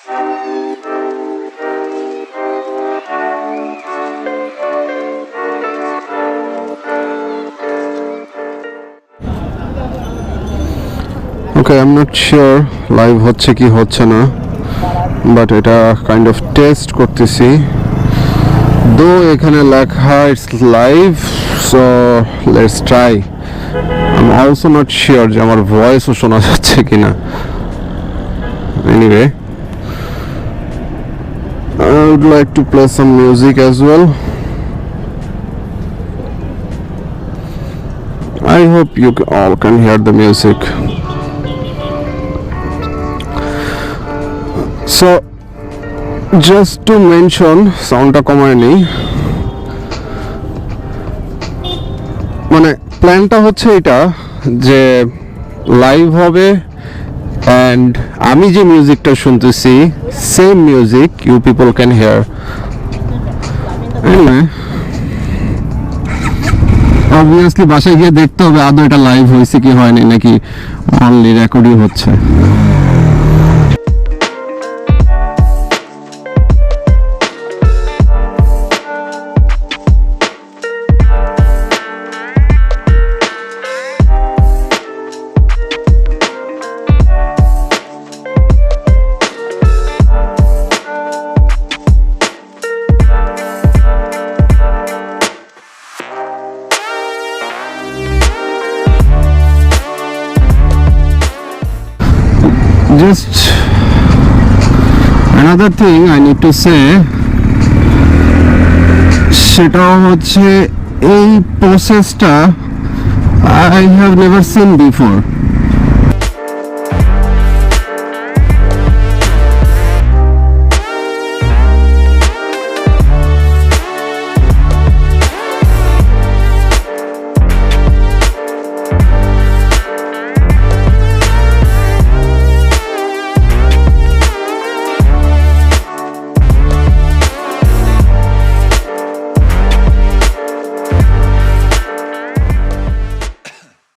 Okay, I'm not sure live হচ্ছে কি হচ্ছে না, but এটা kind of test করতেছি. Though এখানে লেখা it's live, so let's try. I'm also not sure যে আমার ভয়েসও শোনা যাচ্ছে কিনা. Anyway, I would like to play some music as well. I hope you all can hear the music. So just to mention, soundটা কমায় নেই, মানে প্ল্যানটা হচ্ছে এটা যে লাইভ হবে and আমি যে মিউজিকটা শুনতেছি same music you people can hear. Obviously বাসায় গিয়ে দেখতে হবে আদৌ এটা লাইভ হয়েছে কি হয়নি, নাকি অনলি রেকর্ডিং হচ্ছে. Just another thing I need to say, সেটা হচ্ছে এই প্রসেসটা I have never seen before.